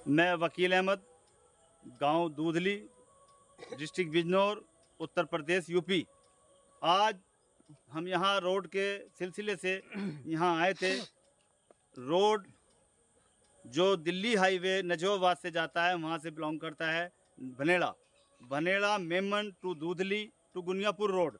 मैं वकील अहमद, गांव दूधली, डिस्ट्रिक्ट बिजनौर, उत्तर प्रदेश, यूपी। आज हम यहाँ रोड के सिलसिले से यहाँ आए थे। रोड जो दिल्ली हाईवे नजोबाबाद से जाता है, वहाँ से बिलोंग करता है Bhaneda. Bhaneda Memon to Dudhli to Guniyapur road,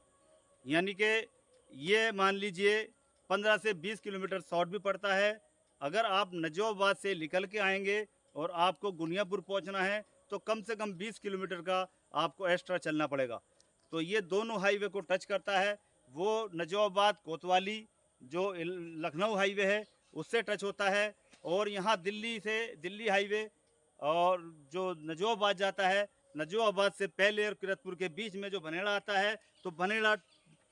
यानी कि ये मान लीजिए 15 से 20 किलोमीटर शॉर्ट भी पड़ता है। अगर आप नजोबाबाद से निकल के आएंगे और आपको गुनियापुर पहुंचना है तो कम से कम 20 किलोमीटर का आपको एक्स्ट्रा चलना पड़ेगा। तो ये दोनों हाईवे को टच करता है। वो नजोबाबाद कोतवाली जो लखनऊ हाईवे है उससे टच होता है, और यहाँ दिल्ली से दिल्ली हाईवे और जो नजोबाबाद जाता है, नजोबाबाद से पहले और किरतपुर के बीच में जो भनेड़ा आता है, तो भनेड़ा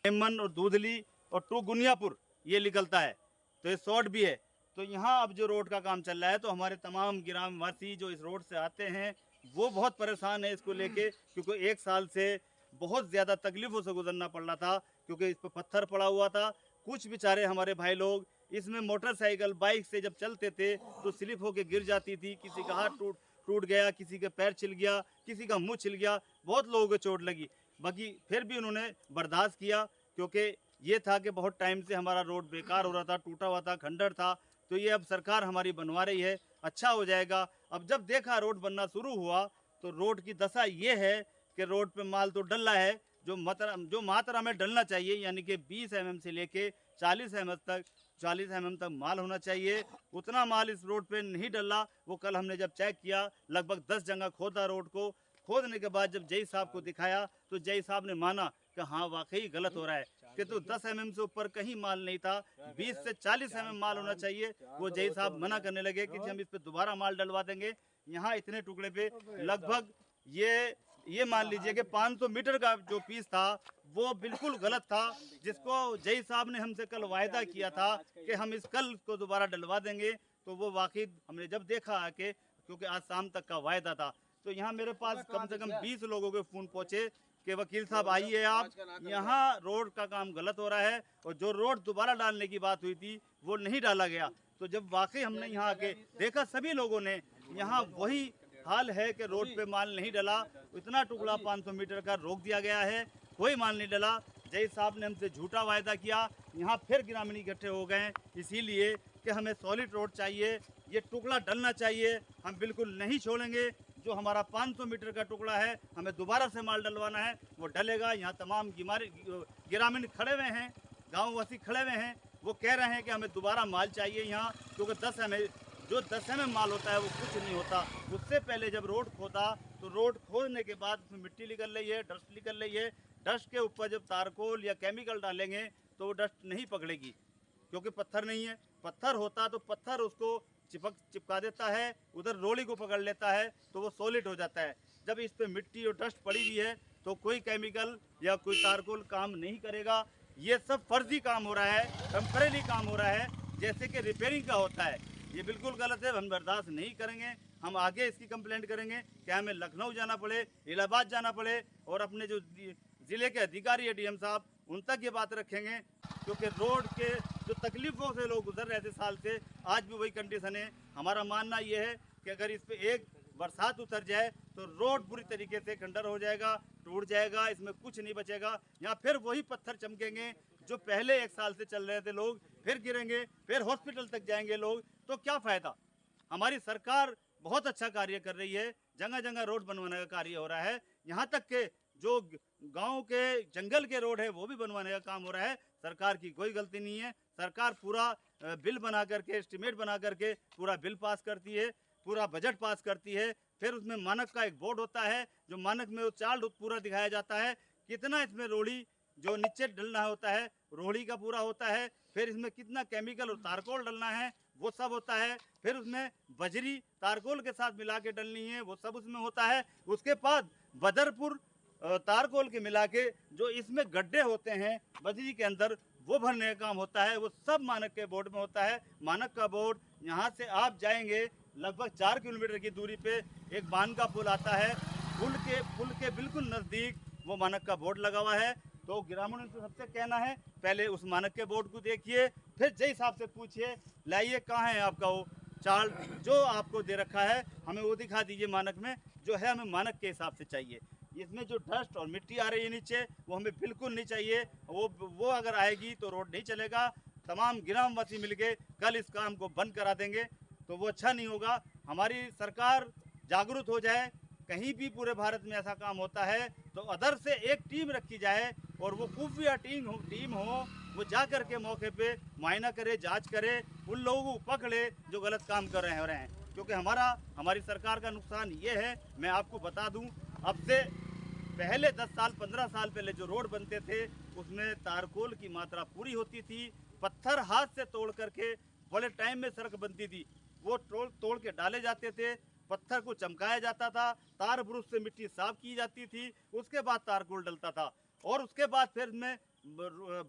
मेमन और दूधली और टू गुनियापुर ये निकलता है। तो ये शॉर्ट भी है। तो यहाँ अब जो रोड का काम चल रहा है, तो हमारे तमाम ग्रामवासी जो इस रोड से आते हैं वो बहुत परेशान है इसको लेके, क्योंकि एक साल से बहुत ज़्यादा तकलीफ़ों से गुजरना पड़ रहा था, क्योंकि इस पर पत्थर पड़ा हुआ था। कुछ बेचारे हमारे भाई लोग इसमें मोटरसाइकिल बाइक से जब चलते थे तो स्लिप होके गिर जाती थी, किसी का हाथ टूट टूट गया, किसी के पैर छिल गया, किसी का मुंह छिल गया, बहुत लोगों को चोट लगी। बाकी फिर भी उन्होंने बर्दाश्त किया, क्योंकि ये था कि बहुत टाइम से हमारा रोड बेकार हो रहा था, टूटा हुआ था, खंडर था। तो ये अब सरकार हमारी बनवा रही है, अच्छा हो जाएगा। अब जब देखा रोड बनना शुरू हुआ तो रोड की दशा ये है कि रोड पे माल तो डल रहा है, जो मात्रा में डलना चाहिए, यानी कि 20 mm से लेके 40 mm तक माल होना चाहिए, उतना माल इस रोड पे नहीं डला। वो कल हमने जब चेक किया, लगभग 10 जगह खोदा रोड को। खोदने के बाद जब जई साहब को दिखाया तो जई साहब ने माना कि हाँ वाकई गलत हो रहा है, कि तो 10 mm से ऊपर कहीं माल नहीं था, 20 से 40 mm माल होना चाहिए। वो जई साहब मना करने लगे कि हम इस पे दोबारा माल डलवा देंगे। यहाँ इतने टुकड़े पे लगभग ये मान लीजिए कि 500 मीटर का जो पीस था वो बिल्कुल गलत था, जिसको जई साहब ने हमसे कल वायदा किया था कि हम इस कल को दोबारा डलवा देंगे। तो वो वाकई हमने जब देखा आके, क्योंकि आज शाम तक का वायदा था, तो यहाँ मेरे पास कम से कम 20 लोगों के फ़ोन पहुँचे कि वकील साहब आइए आप, यहाँ रोड का काम गलत हो रहा है, और जो रोड दोबारा डालने की बात हुई थी वो नहीं डाला गया। तो जब वाकई हमने यहाँ आके देखा, सभी लोगों ने, यहाँ वही हाल है कि रोड पे माल नहीं डला, इतना टुकड़ा 500 मीटर का रोक दिया गया है, कोई माल नहीं डला। जय साहब ने हमसे झूठा वायदा किया। यहाँ फिर ग्रामीण इकट्ठे हो गए इसीलिए कि हमें सॉलिड रोड चाहिए, ये टुकड़ा डलना चाहिए, हम बिल्कुल नहीं छोड़ेंगे। जो हमारा 500 मीटर का टुकड़ा है हमें दोबारा से माल डलवाना है, वो डलेगा। यहाँ तमाम ग्रामीण खड़े हुए हैं, गाँववासी खड़े हुए हैं, वो कह रहे हैं कि हमें दोबारा माल चाहिए यहाँ, क्योंकि 10 mm माल होता है वो कुछ नहीं होता। उससे पहले जब रोड खोदा तो रोड खोदने के बाद उसमें मिट्टी निकल रही है, डस्ट निकल रही है। डस्ट के ऊपर जब तारकोल या केमिकल डालेंगे तो वो डस्ट नहीं पकड़ेगी, क्योंकि पत्थर नहीं है। पत्थर होता तो पत्थर उसको चिपका देता है, उधर रोड़ी को पकड़ लेता है, तो वो सॉलिड हो जाता है। जब इस पर मिट्टी और डस्ट पड़ी हुई है तो कोई केमिकल या कोई तारकोल काम नहीं करेगा। ये सब फर्जी काम हो रहा है, टेम्परेरी काम हो रहा है, जैसे कि रिपेयरिंग का होता है। ये बिल्कुल गलत है, हम बर्दाश्त नहीं करेंगे। हम आगे इसकी कंप्लेंट करेंगे कि हमें लखनऊ जाना पड़े, इलाहाबाद जाना पड़े, और अपने जो ज़िले के अधिकारी है डीएम साहब, उन तक ये बात रखेंगे, क्योंकि रोड के जो तकलीफ़ों से लोग गुजर रहे थे साल से, आज भी वही कंडीशन है। हमारा मानना ये है कि अगर इस पर एक बरसात उतर जाए तो रोड पूरी तरीके से खंडर हो जाएगा, टूट जाएगा, इसमें कुछ नहीं बचेगा। यहाँ फिर वही पत्थर चमकेंगे जो पहले एक साल से चल रहे थे, लोग फिर गिरेंगे, फिर हॉस्पिटल तक जाएंगे लोग, तो क्या फ़ायदा। हमारी सरकार बहुत अच्छा कार्य कर रही है, जगह जगह रोड बनवाने का कार्य हो रहा है, यहाँ तक के जो गांव के जंगल के रोड है वो भी बनवाने का काम हो रहा है। सरकार की कोई गलती नहीं है। सरकार पूरा बिल बना करके, एस्टिमेट बना करके पूरा बिल पास करती है, पूरा बजट पास करती है। फिर उसमें मानक का एक बोर्ड होता है, जो मानक में वो चार्ट पूरा दिखाया जाता है, कितना इसमें रोड़ी जो नीचे डलना होता है रोड़ी का पूरा होता है, फिर इसमें कितना केमिकल और तारकोल डलना है वो सब होता है, फिर उसमें बजरी तारकोल के साथ मिला के डलनी है वो सब उसमें होता है। उसके बाद बदरपुर तारकोल के मिला के जो इसमें गड्ढे होते हैं बजरी के अंदर, वो भरने का काम होता है, वो सब मानक के बोर्ड में होता है। मानक का बोर्ड, यहाँ से आप जाएंगे लगभग 4 किलोमीटर की दूरी पे एक बांध का पुल आता है, पुल के बिल्कुल नज़दीक वो मानक का बोर्ड लगा हुआ है। तो ग्रामीणों से सबसे कहना है, पहले उस मानक के बोर्ड को देखिए, फिर जय साहब से पूछिए, लाइए कहाँ है आपका वो चार्ट जो आपको दे रखा है हमें वो दिखा दीजिए मानक में, जो है हमें मानक के हिसाब से चाहिए। इसमें जो डस्ट और मिट्टी आ रही है नीचे वो हमें बिल्कुल नहीं चाहिए। वो अगर आएगी तो रोड नहीं चलेगा। तमाम ग्रामवासी मिलके कल इस काम को बंद करा देंगे तो वो अच्छा नहीं होगा। हमारी सरकार जागरूक हो जाए, कहीं भी पूरे भारत में ऐसा काम होता है तो अदर से एक टीम रखी जाए और वो खुफिया टीम हो, वो जा कर के मौके पे मुआयना करे, जांच करे, उन लोगों को पकड़े जो गलत काम कर रहे हैं। क्योंकि हमारी सरकार का नुकसान ये है, मैं आपको बता दूं, अब से पहले 10 साल 15 साल पहले जो रोड बनते थे उसमें तारकोल की मात्रा पूरी होती थी, पत्थर हाथ से तोड़ करके बड़े टाइम में सड़क बनती थी, वो तोड़ के डाले जाते थे, पत्थर को चमकाया जाता था, तार ब्रुश से मिट्टी साफ की जाती थी, उसके बाद तारकोल डलता था और उसके बाद फिर में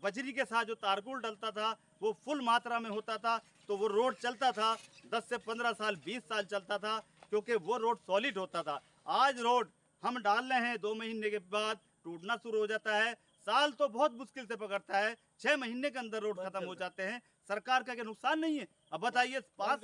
बजरी के साथ जो तारकोल डलता था वो फुल मात्रा में होता था तो वो रोड चलता था 10 से 15 साल 20 साल चलता था, क्योंकि वो रोड सॉलिड होता था। आज रोड हम डाल रहे हैं 2 महीने के बाद टूटना शुरू हो जाता है, साल तो बहुत मुश्किल से पकड़ता है, 6 महीने के अंदर रोड खत्म हो जाते हैं। सरकार का क्या नुकसान नहीं है? अब बताइए 5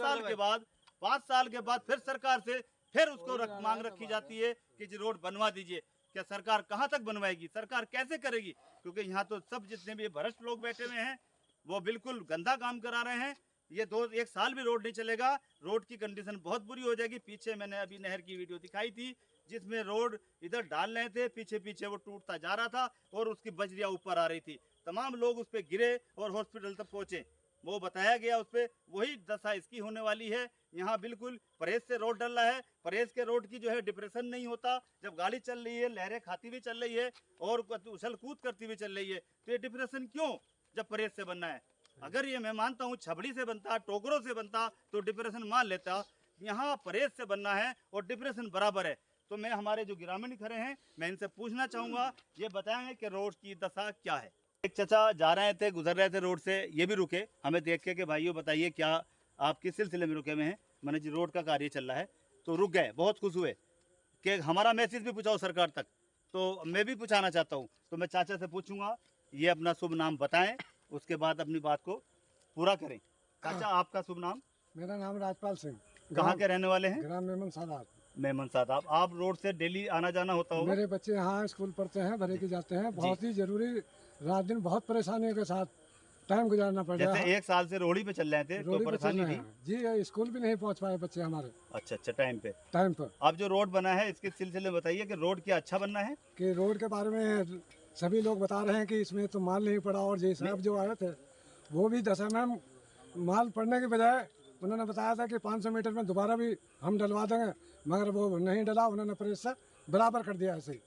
साल के बाद फिर सरकार से फिर उसको मांग रखी जाती है कि जी रोड बनवा दीजिए। क्या सरकार कहाँ तक बनवाएगी? सरकार कैसे करेगी? क्योंकि यहाँ तो सब जितने भी भ्रष्ट लोग बैठे हुए हैं वो बिल्कुल गंदा काम करा रहे हैं। ये 1 साल भी रोड नहीं चलेगा, रोड की कंडीशन बहुत बुरी हो जाएगी। पीछे मैंने अभी नहर की वीडियो दिखाई थी जिसमें रोड इधर डाल रहे थे, पीछे पीछे वो टूटता जा रहा था और उसकी बजरिया ऊपर आ रही थी, तमाम लोग उस पर गिरे और हॉस्पिटल तक पहुंचे। वो बताया गया उस पर, वही दशा इसकी होने वाली है। यहाँ बिल्कुल परहेज से रोड डल रहा है, परहेज के रोड की जो है डिप्रेशन नहीं होता। जब गाड़ी चल रही है, लहरें खाती हुई चल रही है और उछल कूद करती हुई चल रही है, तो ये डिप्रेशन क्यों जब परहेज से बनना है? अगर ये मैं मानता हूँ छबड़ी से बनता, टोकरों से बनता तो डिप्रेशन मान लेता, यहाँ परहेज से बनना है और डिप्रेशन बराबर है। तो मैं हमारे जो ग्रामीण खड़े हैं मैं इनसे पूछना चाहूँगा, ये बताएंगे कि रोड की दशा क्या है। एक चाचा जा रहे थे, गुजर रहे थे रोड से, ये भी रुके हमें देख के कि भाइयों बताइए क्या आप किस सिलसिले में रुके हुए हैं? मैंने जी रोड का कार्य चल रहा है तो रुक गए, बहुत खुश हुए कि हमारा मैसेज भी पहुँचाओ सरकार तक। तो मैं भी पूछाना चाहता हूँ, तो मैं चाचा से पूछूंगा, ये अपना शुभ नाम बताएं, उसके बाद अपनी बात को पूरा करें। चाचा आपका शुभ नाम? मेरा नाम राजपाल सिंह। कहाँ के रहने वाले हैं? ग्राम मेमन सादात। मेमन साहब, आप रोड से डेली आना जाना होता होगा? मेरे बच्चे यहाँ स्कूल पढ़ते हैं, भरे के जाते हैं, बहुत ही जरूरी, रात दिन बहुत परेशानियों के साथ टाइम गुजारना पड़ रहा है। जैसे 1 साल से रोड़ी पे चल रहे थे तो परेशानी थी जी, स्कूल भी नहीं पहुँच पाए बच्चे हमारे अच्छा टाइम पे। अब जो रोड बना है इसके सिलसिले में बताइए कि रोड क्या अच्छा बनना है? कि रोड के बारे में सभी लोग बता रहे हैं कि इसमें तो माल नहीं पड़ा, और जैसे साहब जो आए थे वो भी दशा में माल पड़ने के बजाय उन्होंने बताया था कि 500 मीटर में दोबारा भी हम डलवा देंगे, मगर वो नहीं डला, उन्होंने प्रेस से बराबर कर दिया ऐसे ही।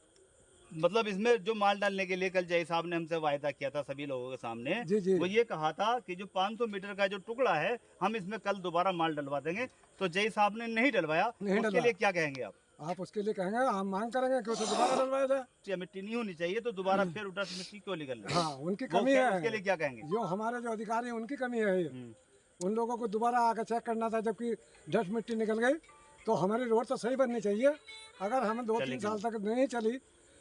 मतलब इसमें जो माल डालने के लिए कल जय साहब ने हमसे वायदा किया था सभी लोगों के सामने, जी। वो ये कहा था कि जो 500 मीटर का जो टुकड़ा है हम इसमें कल दोबारा माल डलवा देंगे, तो जय साहब ने नहीं डलवाया। उसके लिए क्या कहेंगे आप? उसके लिए कहेंगे, हम मांग करेंगे कि उसे दोबारा डलवाया जाए। मिट्टी नहीं होनी चाहिए तो दोबारा फिर उठा मिट्टी क्यों निकल रही है? हाँ, उनकी कमी है। उसके लिए क्या कहेंगे? जो हमारे जो अधिकारी हैं उनकी कमी है ये। उन लोगों को दोबारा आकर चेक करना था, जबकि डस्ट मिट्टी निकल गई। तो हमारी रोड तो सही बननी चाहिए। अगर हमें 2-3 साल तक नहीं चली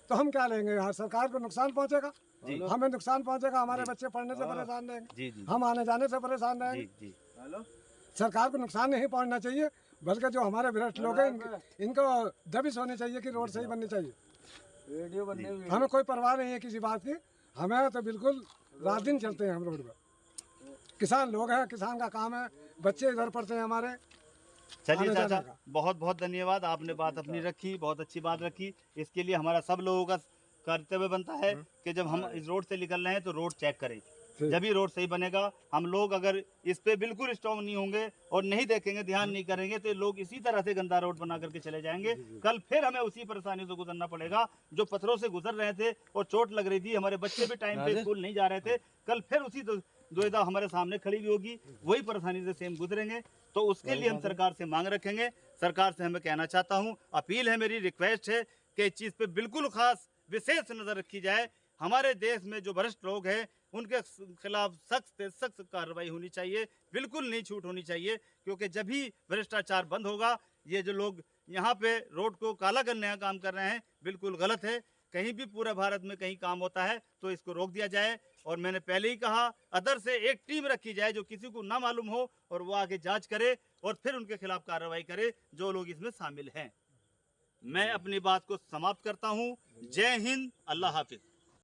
तो हम क्या लेंगे? यहाँ सरकार को नुकसान पहुँचेगा, हमें नुकसान पहुँचेगा, हमारे बच्चे पढ़ने से परेशान रहेंगे, हम आने जाने से परेशान रहेंगे। सरकार को नुकसान नहीं पहुँचना चाहिए, बल्कि जो हमारे भ्रष्ट लोग हैं इनको दबिश होनी चाहिए कि रोड सही बननी चाहिए। हमें कोई परवाह नहीं है किसी बात की, हमें तो बिल्कुल रात दिन चलते हैं हम रोड पर। किसान लोग हैं, किसान का काम है, बच्चे इधर पढ़ते हैं हमारे। चलिए चाचा, बहुत बहुत धन्यवाद, आपने बात अपनी रखी, बहुत अच्छी बात रखी। इसके लिए हमारा सब लोगों का कर्तव्य बनता है कि जब हम इस रोड से निकल रहे हैं तो रोड चेक करें, जब भी रोड सही बनेगा। हम लोग अगर इस पे बिल्कुल स्ट्रॉन्ग नहीं होंगे और नहीं देखेंगे, ध्यान नहीं करेंगे, तो लोग इसी तरह से गंदा रोड बना करके चले जाएंगे। कल फिर हमें उसी परेशानी से गुजरना पड़ेगा। जो पत्थरों से गुजर रहे थे और चोट लग रही थी, हमारे बच्चे भी टाइम पे स्कूल नहीं जा रहे थे, कल फिर उसी दुविधा हमारे सामने खड़ी भी होगी, वही परेशानी से सेम गुजरेंगे। तो उसके लिए हम सरकार से मांग रखेंगे। सरकार से हमें कहना चाहता हूँ, अपील है मेरी, रिक्वेस्ट है कि इस चीज़ पे बिल्कुल खास विशेष नज़र रखी जाए। हमारे देश में जो भ्रष्ट लोग हैं उनके खिलाफ सख्त से सख्त कार्रवाई होनी चाहिए, बिल्कुल नहीं छूट होनी चाहिए। क्योंकि जब भी भ्रष्टाचार बंद होगा, ये जो लोग यहाँ पे रोड को काला करने का काम कर रहे हैं बिल्कुल गलत है। कहीं भी पूरे भारत में कहीं काम होता है तो इसको रोक दिया जाए और मैंने पहले ही कहा अदर से एक टीम रखी जाए जो किसी को ना मालूम हो और वो आगे जांच करे और फिर उनके खिलाफ कार्रवाई करे जो लोग इसमें शामिल हैं। मैं अपनी बात को समाप्त करता हूं। जय हिंद, अल्लाह हाफिज।